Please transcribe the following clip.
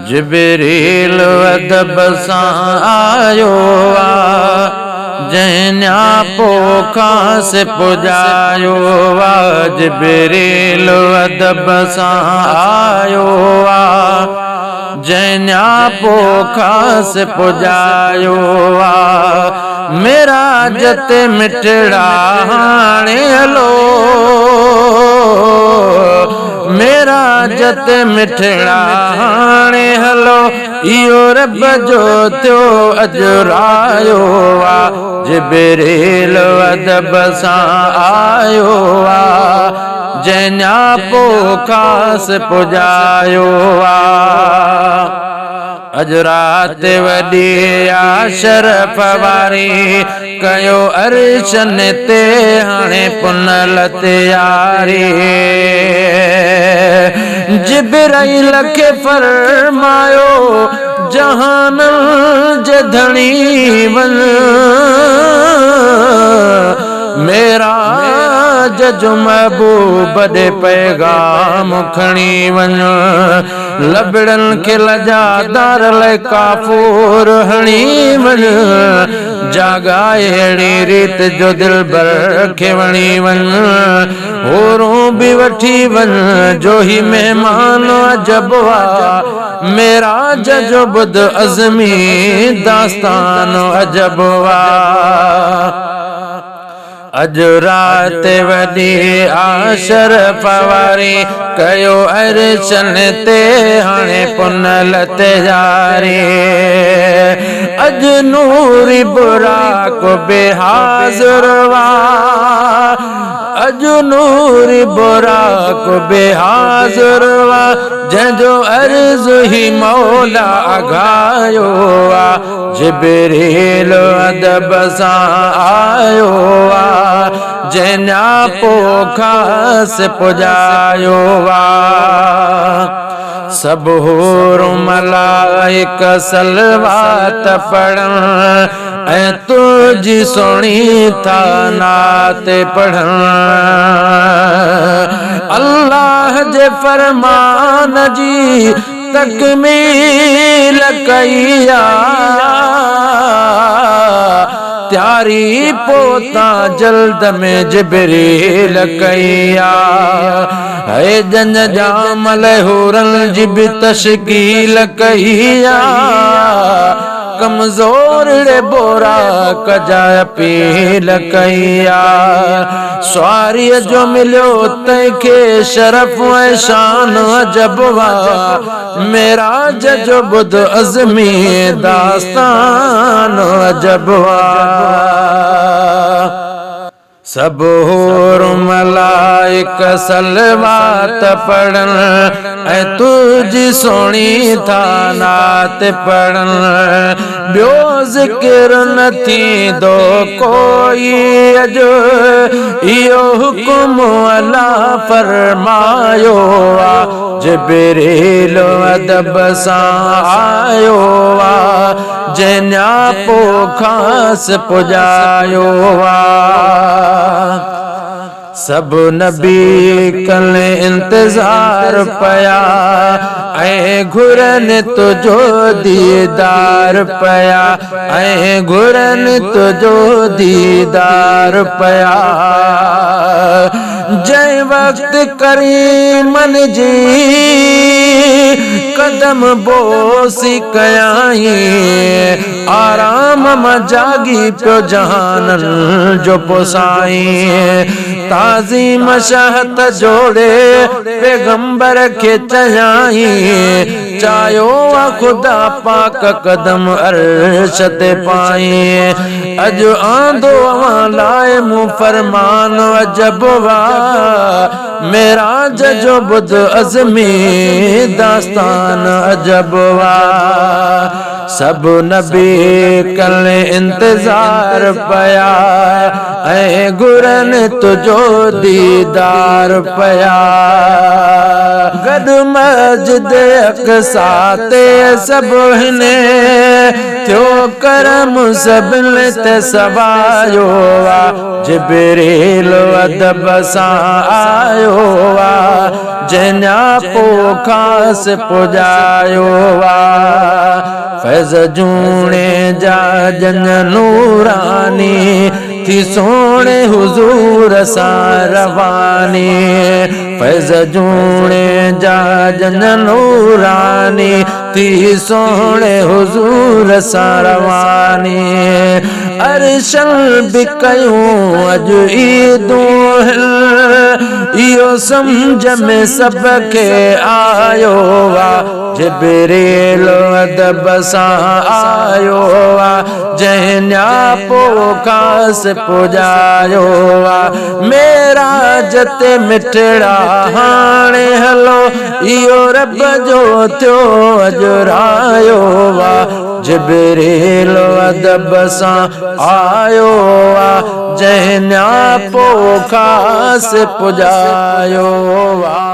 जिब्रील अदब सां आयो जैन्या पोखा से पुजायो जिब्रील अदब सां आयो जैन्या पोखा से पुजायो मेरा जते मिठड़ा हाणे हलो मेरा जते मिठड़ा हाणे हलो इहो रब जो थियो अजरायो जिब्रील अदब सां आयो जैन्या पोखा से पुजायो अज रात वॾी शरफ वारी कयो अर्शन ते हाणे पुनल तयारी जिब्राईल खे फरमायो जहान जे धणी वञ मेरा जजो महबूब दे पैगाम खणी वञ लबड़न के लजादार ले काफूर हणी वञ जागाए अहिड़ी रीत जो दिलबर खे वणी वञ होरूं भी वठी वञ जो ही मेहमान अजबवा मेरा जजो बुध अज़मी दास्तान अजबवा अज रात वॾी शरफ वारी कयो अर्शन ते हाणे पुनल तयारी अज नूरी बुराक बेहाज़ुर अज नूरी बुराक बेहाज़ुर जंहिंजो अर्ज़ ही मौला आगायो जिब्रील अदब सां आयो जैन्या पोखा से पुजायो सब हूर मलाइक सलवात पढ़न ऐ तुझी सोणी था नात पढ़न अल्लाह जे फरमान जी तकमील कईया त्यारी पोता जल्द में जिब्रील कईया है जन जामल हुरन जी भी तशकील कईया कमजोर रे बोरा कजा अपील कईया स्वारी जो मिलो तैखे शरफ ऐं शान अजबवा मेरा जजो बुध अज़मी दास्तान अजबवा सब हूर मलाइक सलवात पढ़न ऐं तुझी सोणी था नात पढ़न ॿियो ज़िक्र न थींदो कोई अॼु इहो हुकुम अल्लाह फरमायो जिब्रील अदब सां आयो जैन्या पोखा से पुजायो सब नबी कल इंतजार पया ऐं घुरन तुझो दीदार पया ऐं घुरन तुझो दीदार पया जंहिं वक्त करीमन जी कदम बोसी कयाई आराम में जागी पियो जहानन जो पोसाई ताज़ीम शहत जोड़े पैगंबर के चयाई चायो खुदा पाक कदम अर्श ते पाई अज आंदो लाए मुँह फरमान अजबवा मेरा जजो बुध अज़मी दास्तान अजबवा सब नबी कल इंतजार पया ऐं घुरन तुझो दीदार पया। गद मस्जिद अक़सा ते सब हिने थियो करम सभिन ते सवायो वा जिब्रील अदब सां आयो वा जंहिंजा पोखास पुॼायो वा फैज़ जूणे जा जन नूरानी थी सोणे हुजूर सां रवानी फैज़ जूणे जा जन नूरानी थी सोणे हुजूर सां रवानी अर्शल बि कयूं अॼु ईदूं इहो सम्झ में सबके आयो वा जिब्रील अदब सां आयो वा जंहिंजा पोखास पुॼायो वा मेराज ते मिठड़ा हाणे हलो इहो रब जो थियो अजरायो वा जिब्रील अदब सां आयो वा जंहिंजा पोखास पुॼायो वा।